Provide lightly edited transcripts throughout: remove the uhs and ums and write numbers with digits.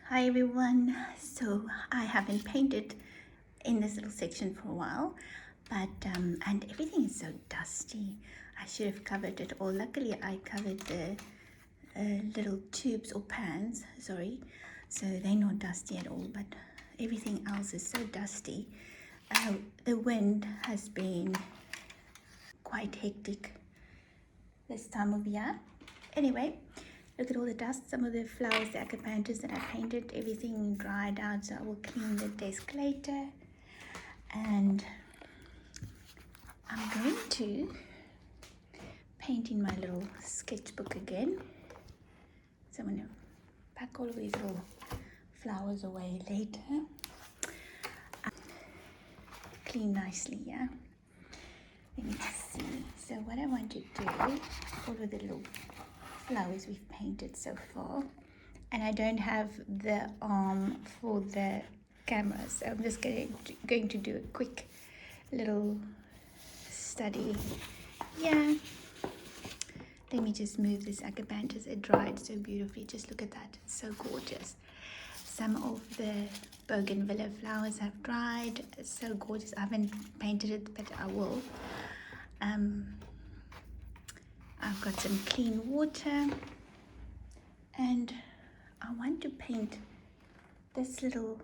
Hi everyone. So I haven't painted in this little section for a while, but and everything is so dusty. I should have covered it all. Luckily I covered the little tubes or pans, sorry, so they're not dusty at all, but everything else is so dusty. The wind has been quite hectic this time of year. Anyway, look at all the dust. Some of the flowers, the acanthaphus that I painted, everything dried out, so I will clean the desk later. And I'm going to paint in my little sketchbook again. So I'm going to pack all of these little flowers away later. Clean nicely, yeah? Let me just see. So what I want to do, all of the little flowers we've painted so far, and I don't have the arm for the camera, so I'm just going to do a quick little study. Yeah, let me just move this acanthaphus. It dried so beautifully. Just look at that, it's so gorgeous. Some of the bougainvillea flowers have dried. It's so gorgeous. I haven't painted it, but I will. I've got some clean water, and I want to paint this little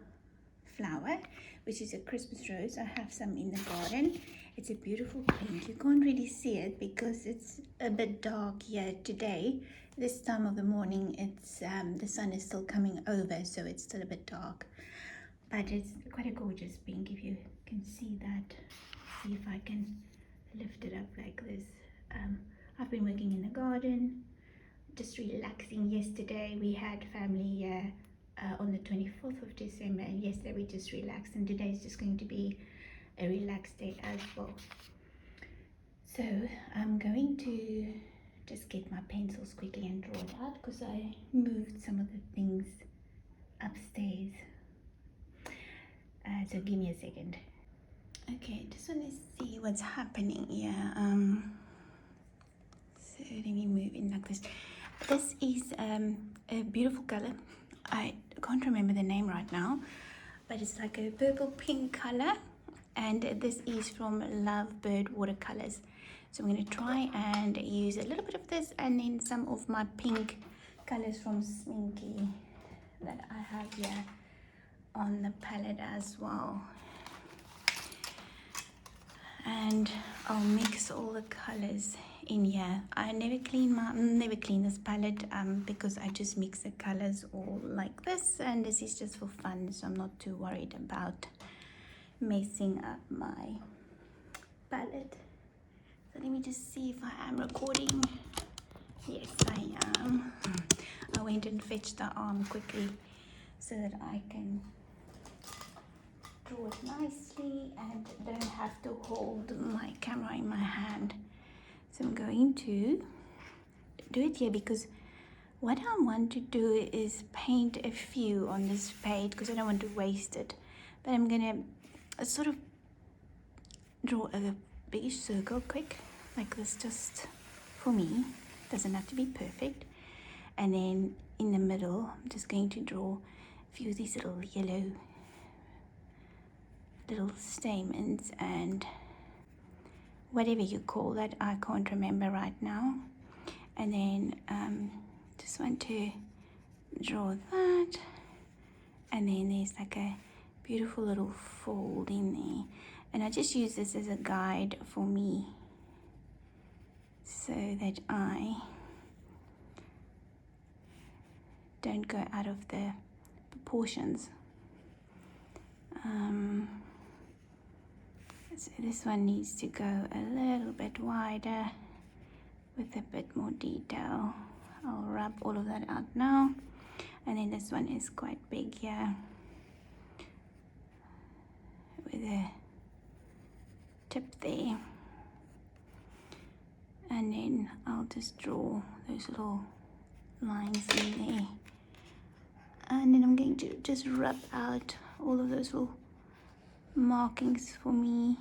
flower, which is a Christmas rose. I have some in the garden. It's a beautiful pink. You can't really see it because it's a bit dark here today. This time of the morning, it's the sun is still coming over, so it's still a bit dark, but it's quite a gorgeous pink. If you can see that, see if I can lift it up like this. I've been working in the garden, just relaxing. Yesterday we had family on the 24th of December, and yesterday we just relaxed, and today is just going to be a relaxed day as well. So I'm going to just get my pencils quickly and draw it out because I moved some of the things upstairs. So give me a second. Okay, just want to see what's happening here. So let me move in like this. This is a beautiful color. I can't remember the name right now, but it's like a purple pink color, and this is from Lovebird Watercolors. So I'm going to try and use a little bit of this and then some of my pink colors from Sminky that I have here on the palette as well. And I'll mix all the colors in here. I never clean this palette because I just mix the colors all like this, and this is just for fun, so I'm not too worried about messing up my palette. So let me just see if I am recording. Yes, I am. I went and fetched the arm quickly so that I can draw it nicely and don't have to hold my camera in my hand. So I'm going to do it here because what I want to do is paint a few on this page because I don't want to waste it. But I'm gonna sort of draw a biggish circle quick like this, just for me. Doesn't have to be perfect. And then in the middle I'm just going to draw a few of these little yellow little stamens and whatever you call that, I can't remember right now. And then just want to draw that, and then there's like a beautiful little fold in there, and I just use this as a guide for me so that I don't go out of the proportions. So this one needs to go a little bit wider with a bit more detail. I'll rub all of that out now. And then this one is quite big here with a tip there. And then I'll just draw those little lines in there. And then I'm going to just rub out all of those little markings for me.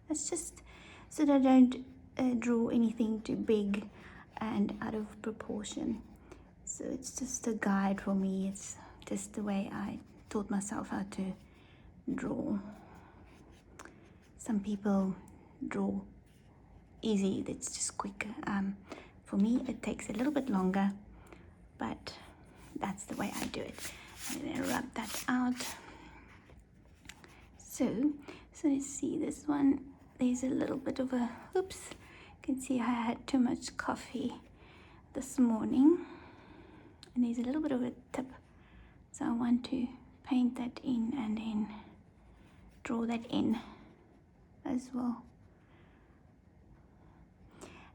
It's just so that I don't draw anything too big and out of proportion. So it's just a guide for me. It's just the way I taught myself how to draw. Some people draw easy, that's just quick. For me, it takes a little bit longer, but that's the way I do it. And then rub that out. So let's see this one. There's a little bit of a, oops, you can see I had too much coffee this morning. And there's a little bit of a tip. So I want to paint that in and then draw that in as well.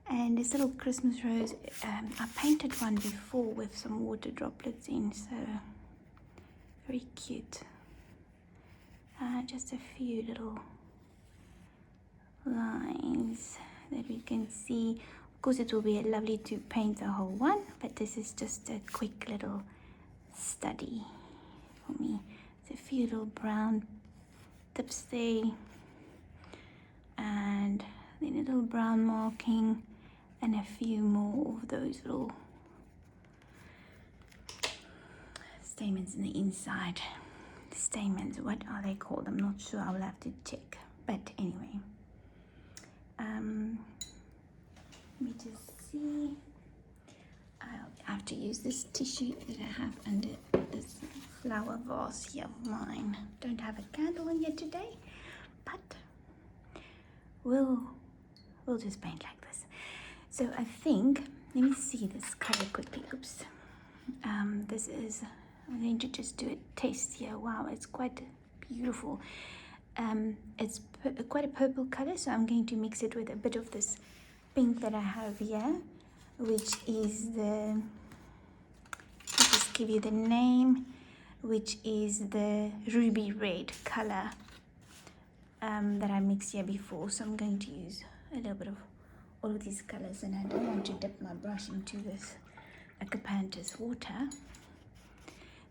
And this little Christmas rose, I painted one before with some water droplets in, so very cute. Just a few little lines that we can see. Of course, it will be lovely to paint the whole one, but this is just a quick little study for me. It's a few little brown tips there, and then a little brown marking, and a few more of those little stamens in the inside. Stamens, what are they called? I'm not sure, I will have to check. But anyway, let me just see. I'll have to use this tissue that I have under this flower vase here of mine. Don't have a candle in here today, but we'll just paint like this. So I think, let me see this color quickly. Oops. This is, I'm going to just do a taste here. Wow, it's quite beautiful. It's quite a purple color, so I'm going to mix it with a bit of this pink that I have here, which is the, I'll just give you the name, which is the ruby red color that I mixed here before. So I'm going to use a little bit of all of these colors, and I don't want to dip my brush into this Acapanthus water.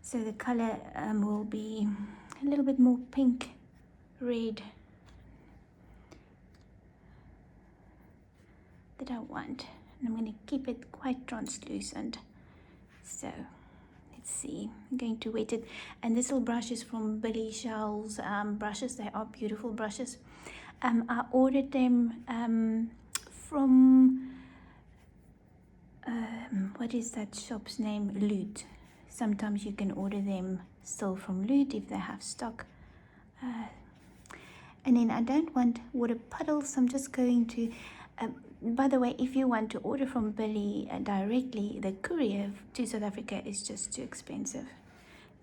So the color will be a little bit more pink, red that I want. And I'm going to keep it quite translucent. So let's see, I'm going to wet it. And this little brush is from Billy Shell's brushes. They are beautiful brushes. I ordered them from what is that shop's name? Loot. Sometimes you can order them still from Loot if they have stock. And then I don't want water puddles, so I'm just going to, by the way, if you want to order from Billy directly, the courier to South Africa is just too expensive.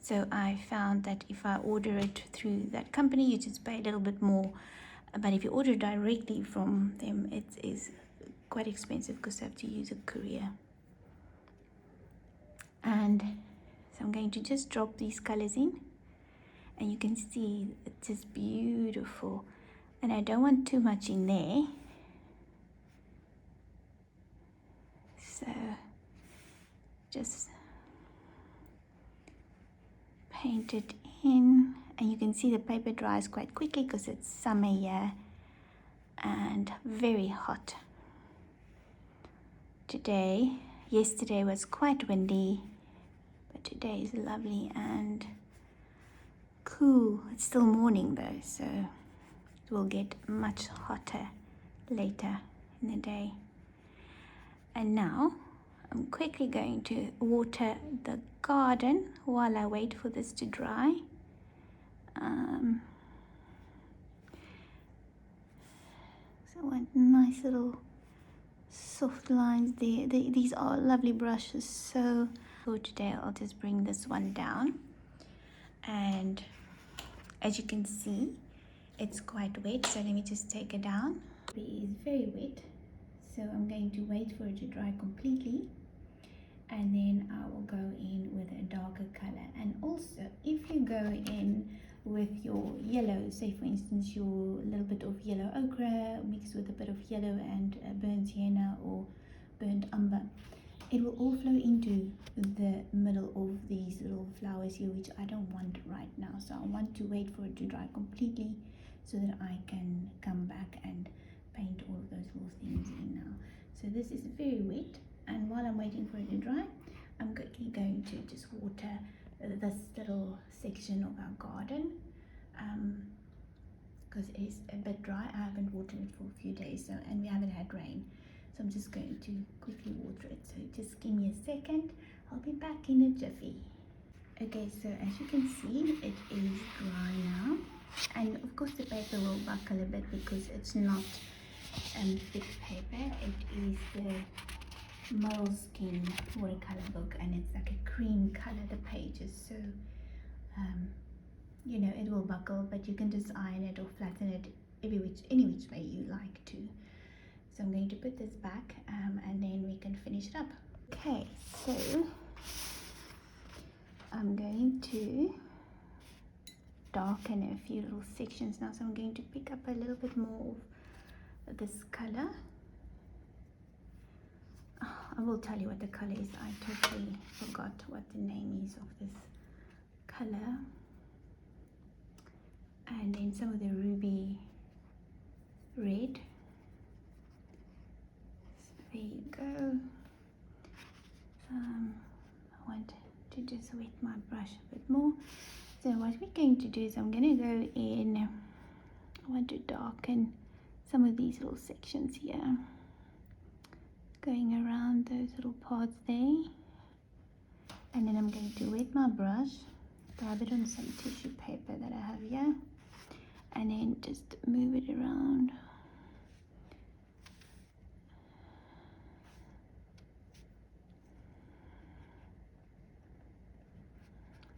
So I found that if I order it through that company, you just pay a little bit more. But if you order directly from them, it is quite expensive because you have to use a courier. And so I'm going to just drop these colors in, and you can see it's just beautiful. And I don't want too much in there, so just paint it in. And you can see the paper dries quite quickly because it's summer here and very hot today. Yesterday was quite windy, but today is lovely and cool. It's still morning though, so it will get much hotter later in the day. And now I'm quickly going to water the garden while I wait for this to dry. So I want nice little soft lines there. These are lovely brushes. So for today I'll just bring this one down, and as you can see it's quite wet, so let me just take it down. It is very wet, so I'm going to wait for it to dry completely, and then I will go in with a darker color. And also, if you go in with your yellow, say for instance your little bit of yellow ochre mixed with a bit of yellow and burnt sienna or burnt umber, it will all flow into the middle of these little flowers here, which I don't want right now. So I want to wait for it to dry completely so that I can come back and paint all of those little things in now. So this is very wet, and while I'm waiting for it to dry, I'm quickly going to just water this little section of our garden, because it is a bit dry. I haven't watered it for a few days, so, and we haven't had rain, so I'm just going to quickly water it. So just give me a second, I'll be back in a jiffy. Okay, so as you can see, it is dry now, and of course the paper will buckle a bit because it's not thick paper. It is the moleskin watercolor book, and it's like a cream color, the pages, so you know, it will buckle, but you can just iron it or flatten it any which way you like to. So I'm going to put this back, and then we can finish it up. Okay, so I'm going to darken a few little sections now, so I'm going to pick up a little bit more of this color. I will tell you what the color is. I totally forgot what the name is of this color. And then some of the ruby red. So there you go. I want to just wet my brush a bit more. So what we're going to do is I'm going to go in, I want to darken some of these little sections here, going around those little parts there, and then I'm going to wet my brush, dab it on some tissue paper that I have here, and then just move it around.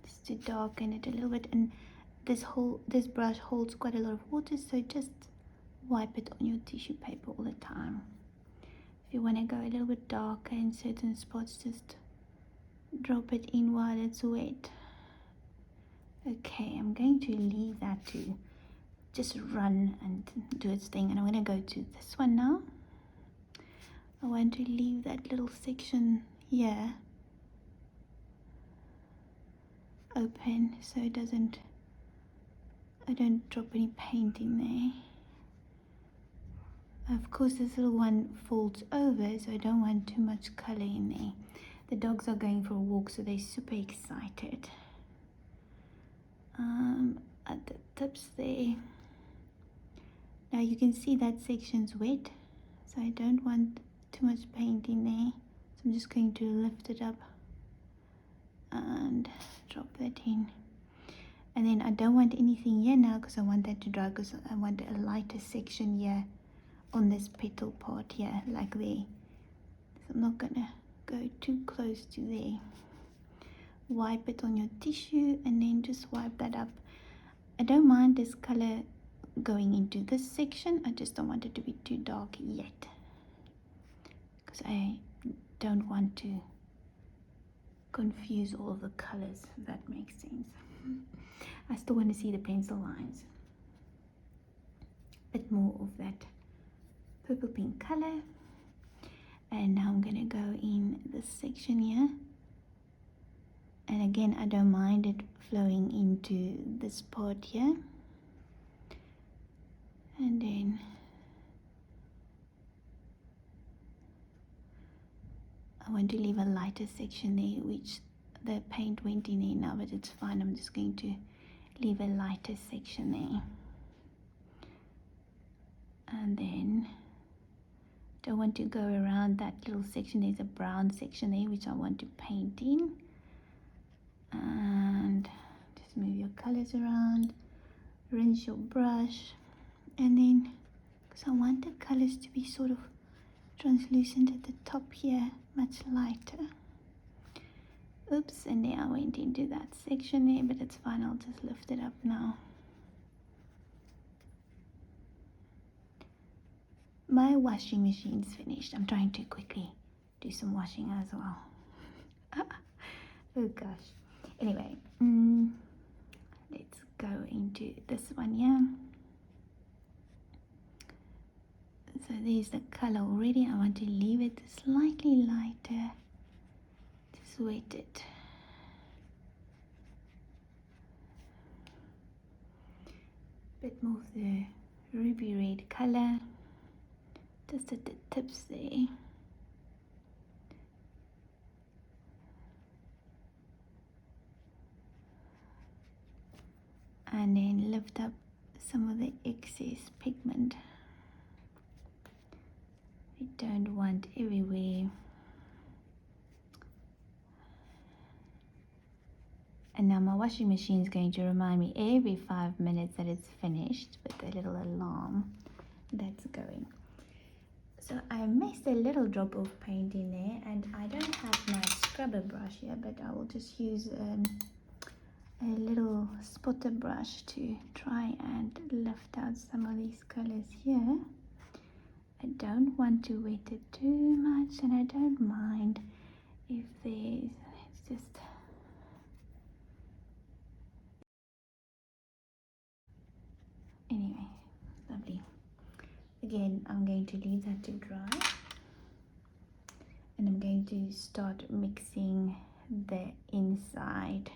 Just to darken it a little bit, and this brush holds quite a lot of water, so just wipe it on your tissue paper all the time. If you want to go a little bit darker in certain spots, just drop it in while it's wet. Okay, I'm going to leave that to just run and do its thing, and I'm going to go to this one now. I want to leave that little section here open so it doesn't, I don't drop any paint in there. Of course this little one folds over, so I don't want too much color in there. The dogs are going for a walk, so they're super excited. At the tips there, now you can see that section's wet, so I don't want too much paint in there, so I'm just going to lift it up and drop that in. And then I don't want anything here now because I want that to dry, because I want a lighter section here on this petal part here, like there. So I'm not gonna go too close to there. Wipe it on your tissue and then just wipe that up. I don't mind this color going into this section, I just don't want it to be too dark yet, because I don't want to confuse all of the colors, if that makes sense. I still want to see the pencil lines. A bit more of that purple pink color. And now I'm gonna go in this section here, and again I don't mind it flowing into this part here, and then I want to leave a lighter section there, which the paint went in there now, but it's fine. I'm just going to leave a lighter section there, and then don't want to go around that little section. There's a brown section there which I want to paint in, and just move your colors around, rinse your brush, and then because I want the colors to be sort of translucent at the top here, much lighter. Oops, and there I went into that section there, but it's fine, I'll just lift it up now. My washing machine's finished. I'm trying to quickly do some washing as well. Oh gosh. Anyway, let's go into this one here. So there's the color already. I want to leave it slightly lighter. Just wet it. Bit more of the ruby red color. Just at the tips there. and then lift up some of the excess pigment. We don't want everywhere. And now my washing machine is going to remind me every 5 minutes that it's finished with a little alarm that's going. So I mixed a little drop of paint in there, and I don't have my scrubber brush here, but I will just use a little spotter brush to try and lift out some of these colors here. I don't want to wet it too much, and I don't mind if there's, it's just, anyway, lovely. Again, I'm going to leave that to dry, and I'm going to start mixing the inside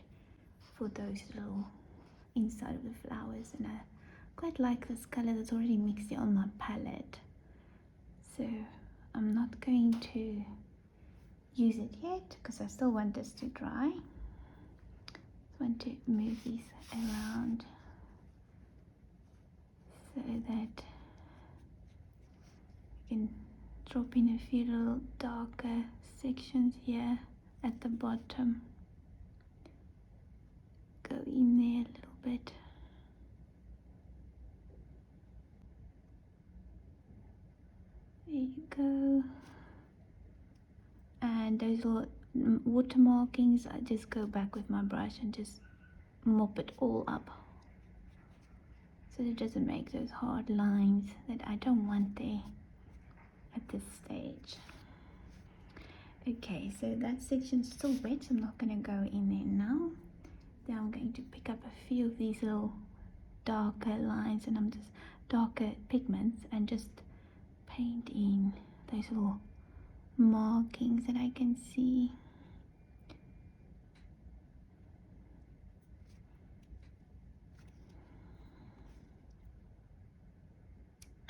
for those little inside of the flowers. And I quite like this color that's already mixed here on my palette, so I'm not going to use it yet because I still want this to dry. Just want to move these around so that you can drop in a few little darker sections here at the bottom. Go in there a little bit. There you go. And those little water markings, I just go back with my brush and just mop it all up, so it doesn't make those hard lines that I don't want there at this stage. Okay, so that section's still wet, so I'm not going to go in there now. Then I'm going to pick up a few of these little darker lines, and I'm just darker pigments, and just paint in those little markings that I can see.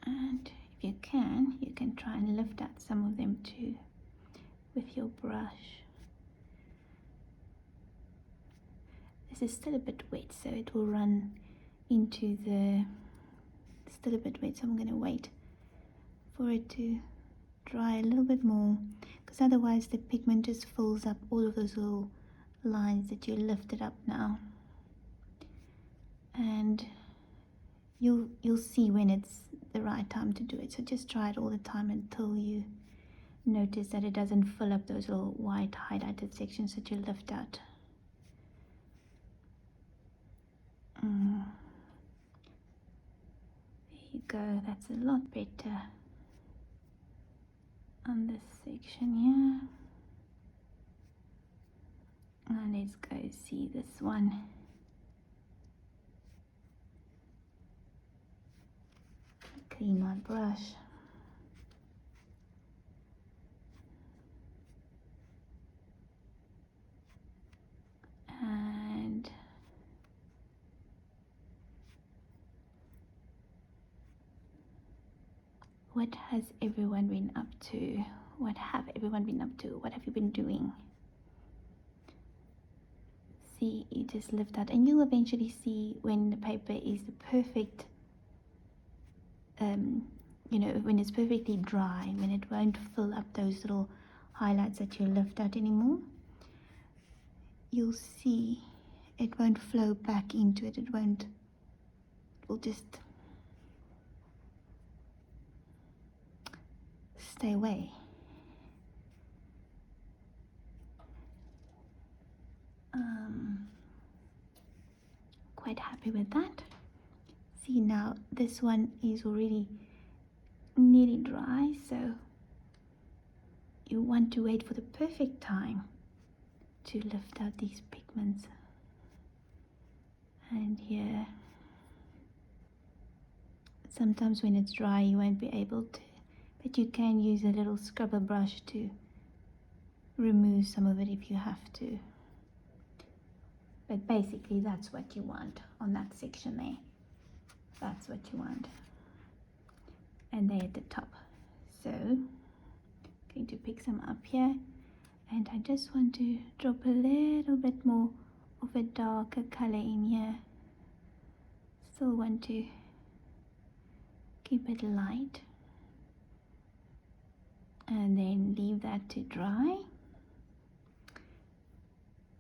And if you can try and lift out some of them too with your brush. This is still a bit wet, so it will run into the, still a bit wet, so I'm going to wait for it to dry a little bit more, because otherwise the pigment just fills up all of those little lines that you lifted up now. And you'll see when it's the right time to do it, so just try it all the time until you notice that it doesn't fill up those little white highlighted sections that you lift out. There you go, that's a lot better on this section here. And let's go see this one. Clean my brush. And what has everyone been up to? What have everyone been up to? What have you been doing? See, you just lift out, and you'll eventually see when the paper is the perfect, you know, when it's perfectly dry, when it won't fill up those little highlights that you lift out anymore. You'll see it won't flow back into it. It will just stay away. Quite happy with that. See, now this one is already nearly dry, so you want to wait for the perfect time to lift out these pigments. And here, sometimes when it's dry you won't be able to, but you can use a little scrubber brush to remove some of it if you have to. But basically that's what you want on that section there. That's what you want. And they're at the top. So I'm going to pick some up here, and I just want to drop a little bit more of a darker color in here. Still want to keep it light and then leave that to dry.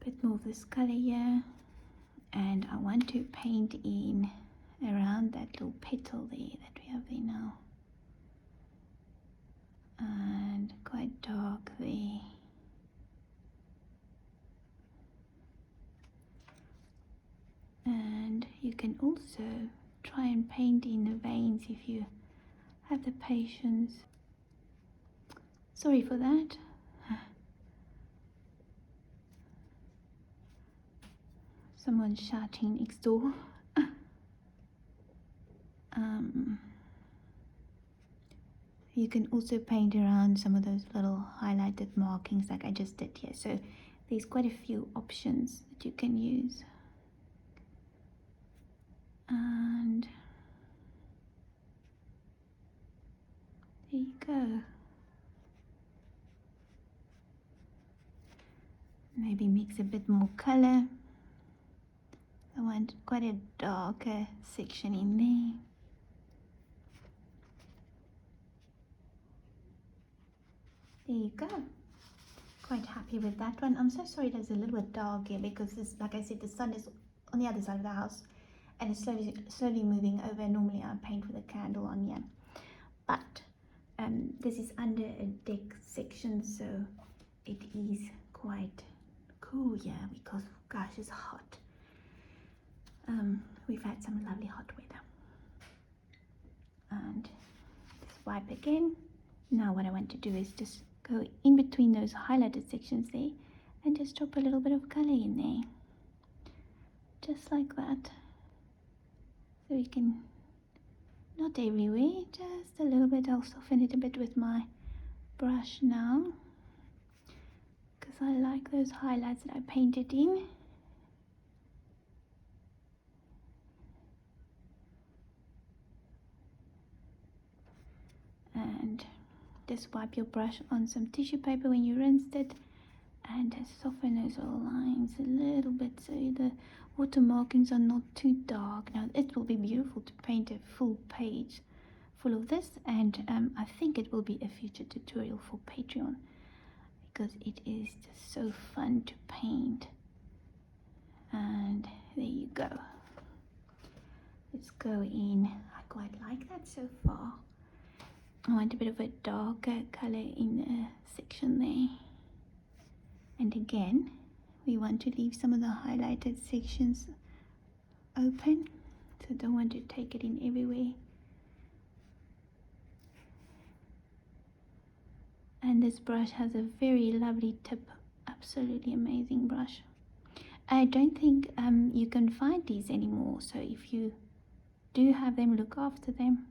Bit more of this color here, and I want to paint in around that little petal there that we have there now, and quite dark there. And you can also try and paint in the veins if you have the patience. Sorry for that. Someone's shouting next door. You can also paint around some of those little highlighted markings like I just did here. So there's quite a few options that you can use. And there you go. Maybe mix a bit more color. I want quite a darker section in there. There you go. Quite happy with that one. I'm so sorry there's a little bit dark here because this, like I said, the sun is on the other side of the house and it's slowly moving over. Normally I paint with a candle on here, but this is under a deck section, so it is quite cool here because gosh, it's hot. We've had some lovely hot weather. And just wipe again. Now what I want to do is just go in between those highlighted sections there and just drop a little bit of color in there, just like that. So we can, not everywhere, just a little bit. I'll soften it a bit with my brush now because I like those highlights that I painted in. And just wipe your brush on some tissue paper when you rinsed it and just soften those little lines a little bit so the water markings are not too dark. Now it will be beautiful to paint a full page full of this, and I think it will be a future tutorial for Patreon because it is just so fun to paint. And there you go. Let's go in. I quite like that so far. I want a bit of a darker color in the section there. And again, we want to leave some of the highlighted sections open, so don't want to take it in everywhere. And this brush has a very lovely tip, absolutely amazing brush. I don't think you can find these anymore, so if you do have them, look after them,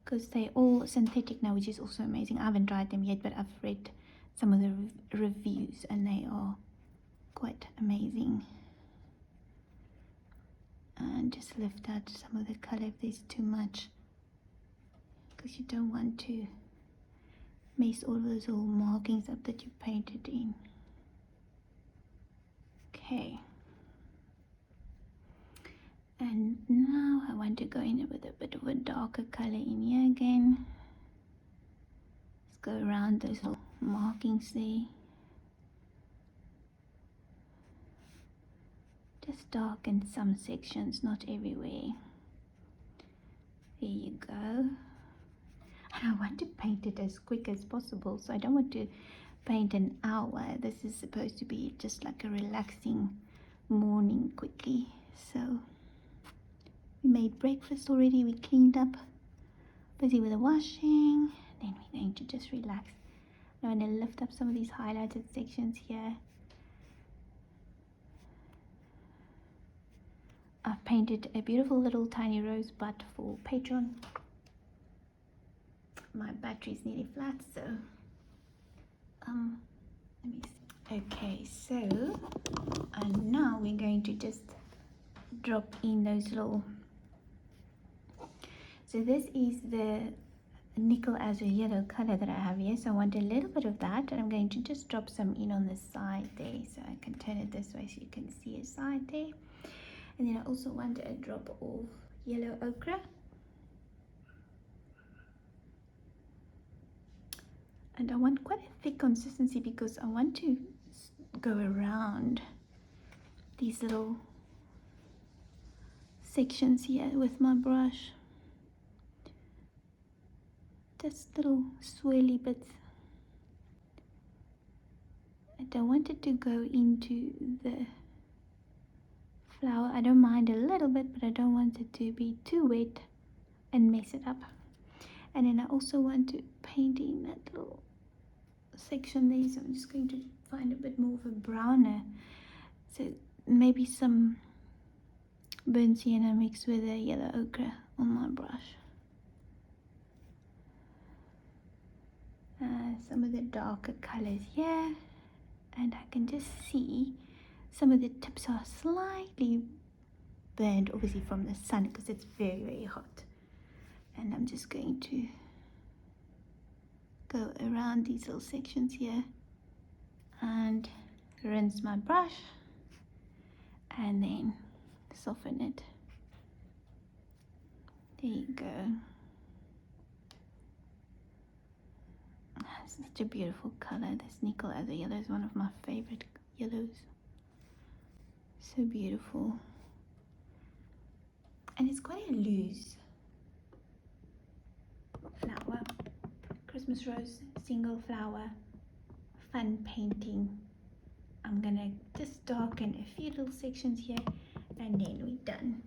because they're all synthetic now, which is also amazing. I haven't tried them yet, but I've read some of the reviews and they are quite amazing. And just lift out some of the color if there's too much, because you don't want to mess all those little markings up that you painted in. Okay. And now I want to go in with a bit of a darker color in here again. Let's go around those little markings there. Just darken some sections, not everywhere. There you go. And I want to paint it as quick as possible, so I don't want to paint an hour. This is supposed to be just like a relaxing morning quickly. So we made breakfast already, we cleaned up, busy with the washing, then we're going to just relax. Now I'm going to lift up some of these highlighted sections here. I've painted a beautiful little tiny rosebud for Patreon. My battery's nearly flat, so let me see. Okay, so and now we're going to just drop in those little, so this is the nickel Azo Yellow color that I have here, so I want a little bit of that, and I'm going to just drop some in on the side there, so I can turn it this way so you can see a side there. And then I also want a drop of yellow ochre. And I want quite a thick consistency because I want to go around these little sections here with my brush. Just little swirly bits. I don't want it to go into the flower. I don't mind a little bit, but I don't want it to be too wet and mess it up. And then I also want to paint in that little section there, so I'm just going to find a bit more of a browner, so maybe some burnt sienna mixed with a yellow ochre on my brush. Some of the darker colors here, and I can just see some of the tips are slightly burned, obviously from the sun because it's very hot. And I'm just going to go around these little sections here and rinse my brush and then soften it. There you go. It's such a beautiful color. This nickel Azo Yellow is one of my favorite yellows. So beautiful. And it's quite a loose flower. Christmas rose, single flower, fun painting. I'm gonna just darken a few little sections here and then we're done.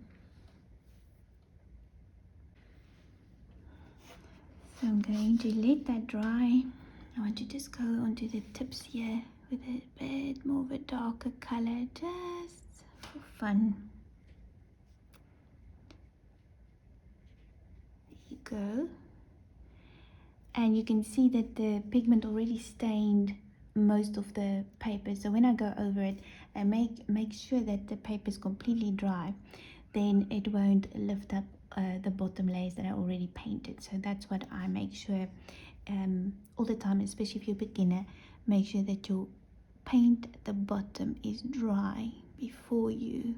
So I'm going to let that dry. I want to just go onto the tips here with a bit more of a darker color, just for fun. There you go. And you can see that the pigment already stained most of the paper. So when I go over it and make sure that the paper is completely dry, then it won't lift up the bottom layers that I already painted. So that's what I make sure all the time, especially if you're a beginner. Make sure that your paint at the bottom is dry before you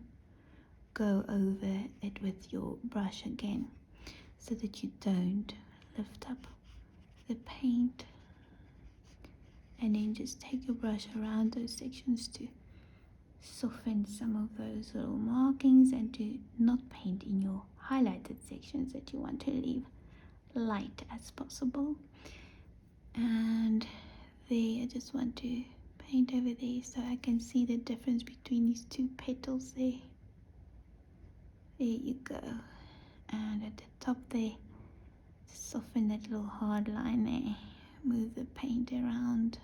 go over it with your brush again, so that you don't lift up the paint. And then just take your brush around those sections to soften some of those little markings and to not paint in your highlighted sections that you want to leave light as possible. And there, I just want to paint over there so I can see the difference between these two petals there. There you go. And at the top there, soften that little hard line there. Move the paint around.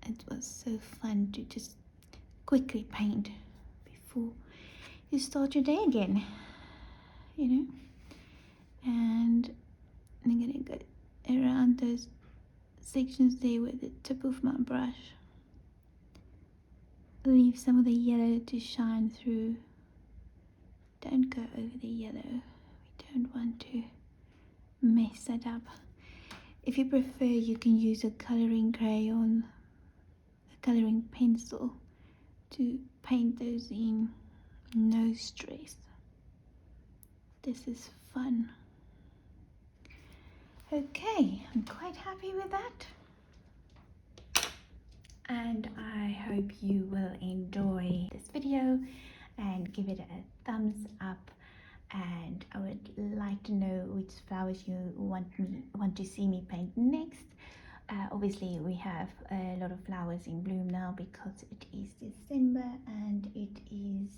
It was so fun to just quickly paint before you start your day again, you know. And I'm gonna go around those sections there with the tip of my brush. Leave some of the yellow to shine through. Don't go over the yellow. We don't want to mess that up. If you prefer, you can use a coloring crayon, a coloring pencil to paint those in. No stress. This is fun. Okay, I'm quite happy with that. And I hope you will enjoy this video and give it a thumbs up. And I would like to know which flowers you want to see me paint next. Obviously we have a lot of flowers in bloom now because it is December and it is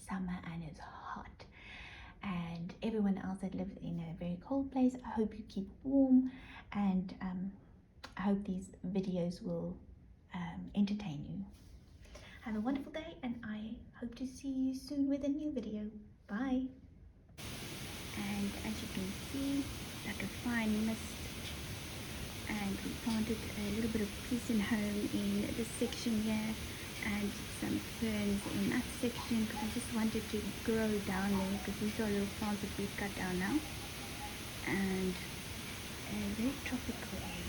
summer and it's hot. And everyone else that lives in a very cold place, I hope you keep warm, and I hope these videos will entertain you. Have a wonderful day, and I hope to see you soon with a new video. Bye. And as you can see, like a fine mist, and we planted a little bit of peace and home in this section here, and some ferns in that section because I just wanted to grow down there, because these are little plants that we've cut down now. And a very tropical area.